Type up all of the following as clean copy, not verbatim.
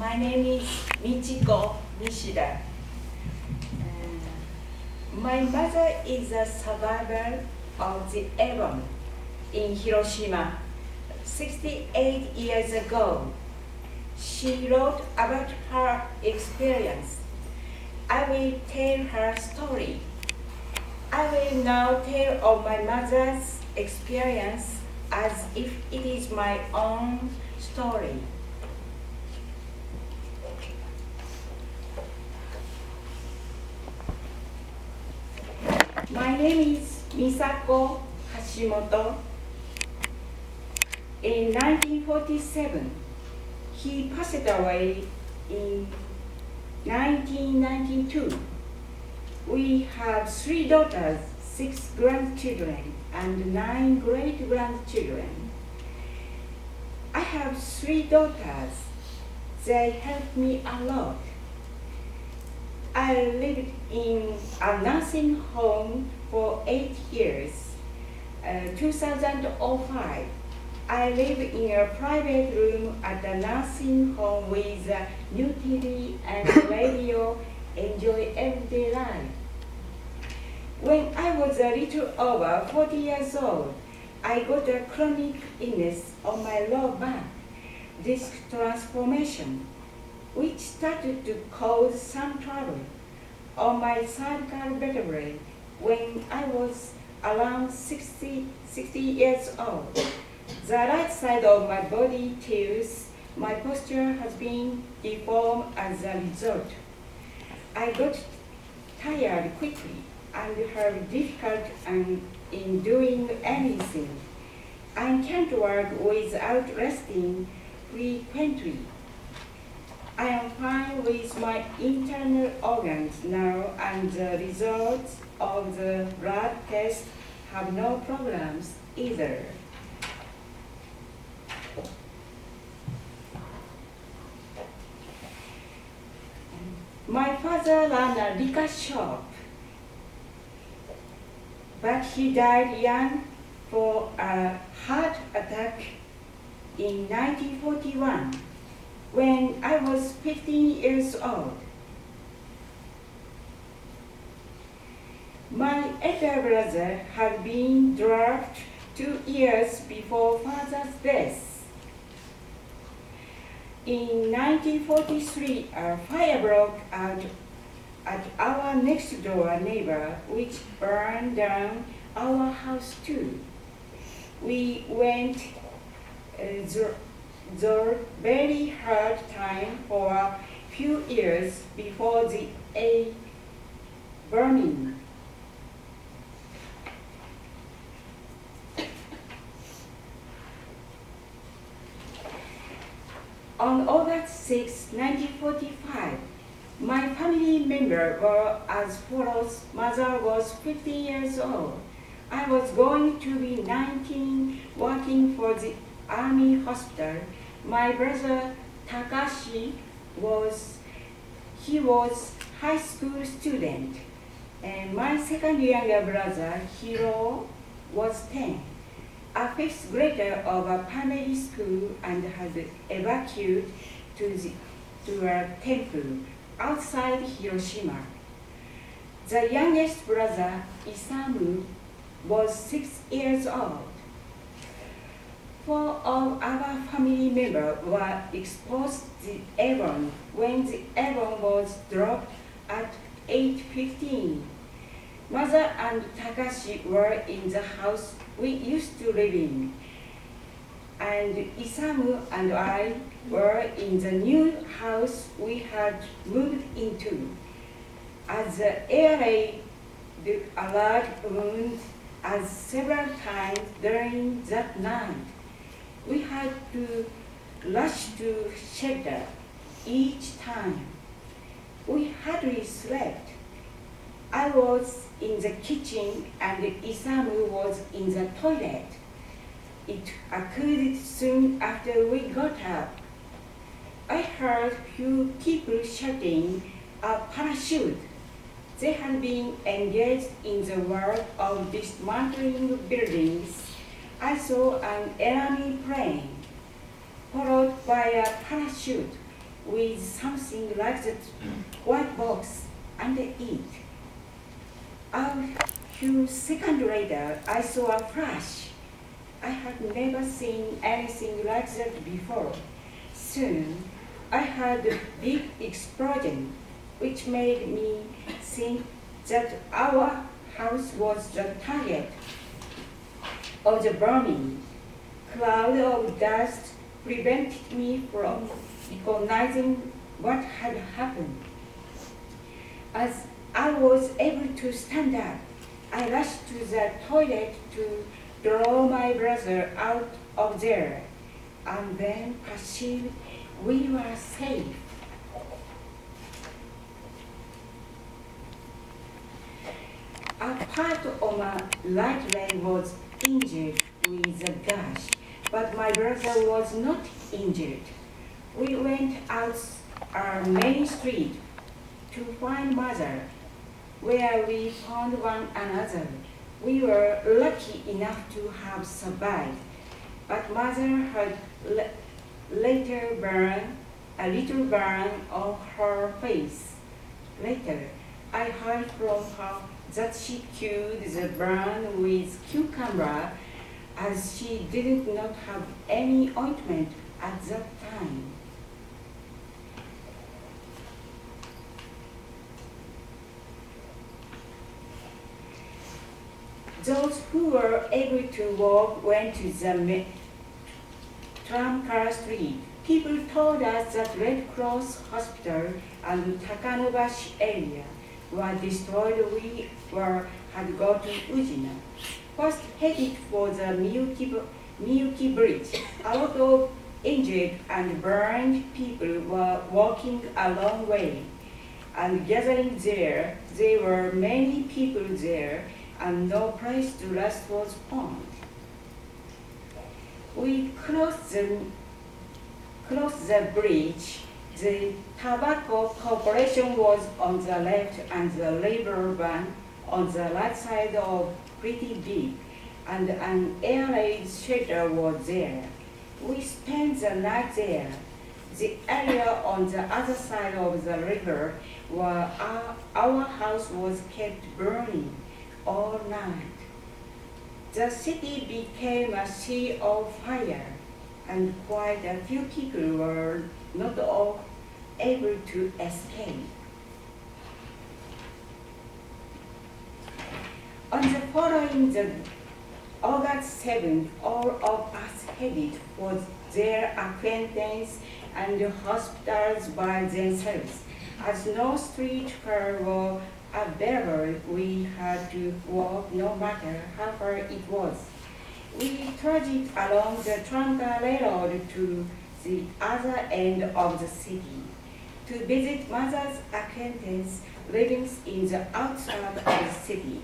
My name is Michiko Nishida. My mother is a survivor of the bomb in Hiroshima 68 years ago. She wrote about her experience. I will tell her story. I will now tell of my mother's experience as if it is my own story. My name is Michiko Hashimoto. In 1947, he passed away in 1992. We have 3 daughters, 6 grandchildren, and 9 great-grandchildren. I have 3 daughters. They help me a lot. I lived in a nursing home for 8 years. 2005, I lived in a private room at a nursing home with a new TV and radio, enjoy everyday life. When I was a little over 40 years old, I got a chronic illness on my lower back, disc transformation, which started to cause some trouble on my cervical vertebrae when I was around 60 years old. The right side of my body tilts. My posture has been deformed as a result. I got tired quickly and had difficulty in doing anything. I can't work without resting frequently. I am fine with my internal organs now, and the results of the blood test have no problems either. My father ran a liquor shop, but he died young for a heart attack in 1941 when I was 15 years old. My elder brother had been dropped 2 years before father's death. In 1943, a fire broke out at our next door neighbor, which burned down our house too. We went through very hard time for a few years before the burning. On August 6, 1945, my family members were as follows. Mother was 50 years old. I was going to be 19, working for the Army Hospital. My brother Takashi was high school student, and my second younger brother Hiro was 10. A 5th grader of a primary school and had evacuated to a temple outside Hiroshima. The youngest brother, Isamu, was 6 years old. 4 of our family members were exposed to the bomb when the bomb was dropped at 8:15. Mother and Takashi were in the house we used to live in, and Isamu and I were in the new house we had moved into. As the air raid alert wound us several times during that night, we had to rush to shelter each time. We hardly slept. I was in the kitchen and Isamu was in the toilet. It occurred soon after we got up. I heard few people shouting a parachute. They had been engaged in the work of dismantling buildings. I saw an enemy plane, followed by a parachute. with something like that white box under it. A few seconds later, I saw a flash. I had never seen anything like that before. Soon, I heard a big explosion, which made me think that our house was the target of the burning. Cloud of dust prevented me from recognizing what had happened. As I was able to stand up, I rushed to the toilet to draw my brother out of there, and then perceived we were safe. A part of my right leg was injured with a gash, but my brother was not injured. We went out our main street to find mother, where we found one another. We were lucky enough to have survived, but mother had later burned a little burn on her face. Later, I heard from her that she cured the burn with cucumber, as she did not have any ointment at that time. Those who were able to walk went to the tram-car street. People told us that Red Cross Hospital and Takanobashi area were destroyed. We had gone to Ujina. First headed for the Miyuki Bridge. A lot of injured and burned people were walking a long way and gathering there. There were many people there, and no place to rest was found. We crossed the bridge. The tobacco corporation was on the left and the labor van on the right side of pretty big, and an air raid shelter was there. We spent the night there. The area on the other side of the river where our house was kept burning all night. The city became a sea of fire, and quite a few people were not all able to escape. On the following August 7th, all of us headed for their acquaintance and hospitals by themselves. As no streetcar were available, we had to walk no matter how far it was. We trudged along the Trunk Railroad to the other end of the city to visit mother's acquaintance living in the outside of the city.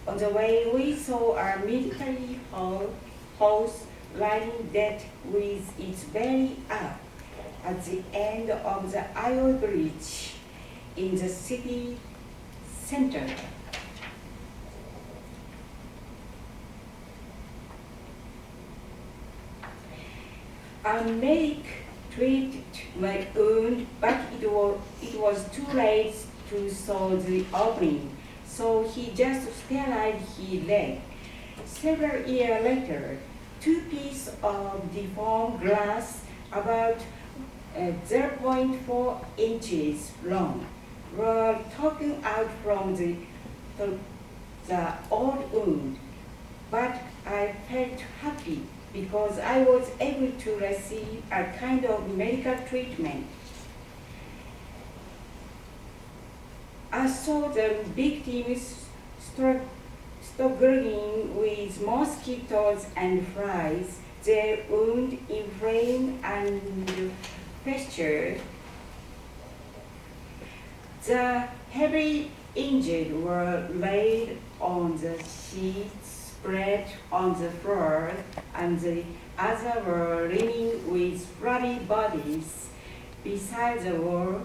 On the way, we saw a military house lying dead with its belly up at the end of the Iowa Bridge in the city center. A medic treated my wound, but it was too late to sew the opening, so he just sterilized his leg. Several years later, two pieces of deformed glass about 0.4 inches long were taken out from the old wound, but I felt happy because I was able to receive a kind of medical treatment. I saw the victims struggling with mosquitoes and flies, their wound inflamed and festered. The heavily injured were laid on the sheets spread on the floor, and the others were lying with flabby bodies beside the wall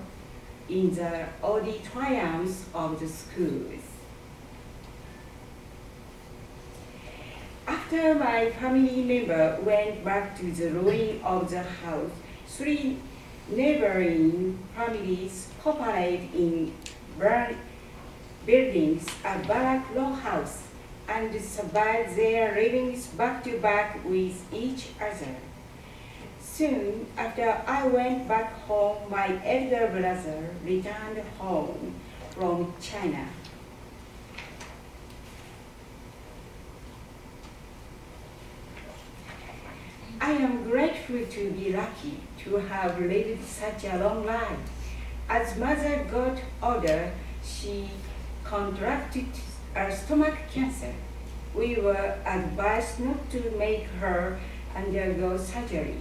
in the auditoriums of the schools. After my family member went back to the ruin of the house, three Neighboring families cooperate in buildings a barrack row house and survive their livings back to back with each other. Soon after I went back home, my elder brother returned home from China. I am grateful to be lucky to have lived such a long life. As mother got older, she contracted a stomach cancer. We were advised not to make her undergo surgery.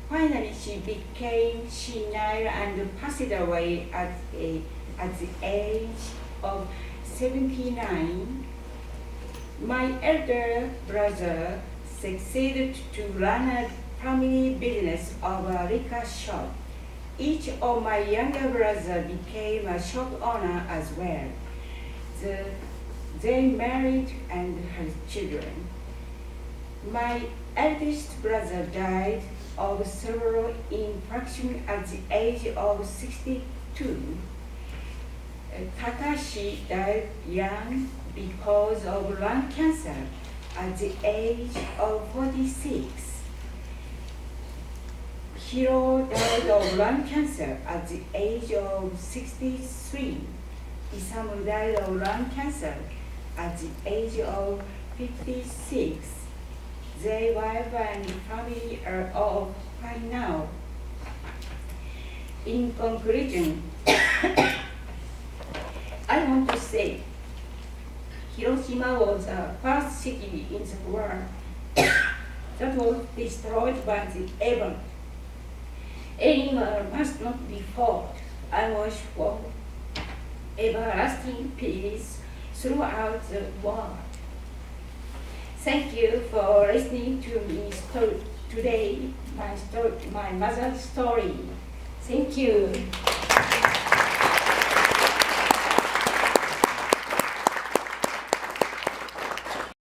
Finally, she became senile and passed away at the age of 79. My elder brother succeeded to run a family business of a liquor shop. Each of my younger brothers became a shop owner as well. They married and had children. My eldest brother died of cerebral infarction at the age of 62. Takashi died young because of lung cancer at the age of 46. Hiro died of lung cancer at the age of 63. Isamu died of lung cancer at the age of 56. Their wife and family are all fine now. In conclusion, I want to say Hiroshima was the first city in the world that was destroyed by the event. Anyone must not be fought. I wish for everlasting peace throughout the world. Thank you for listening to me today, my mother's story. Thank you.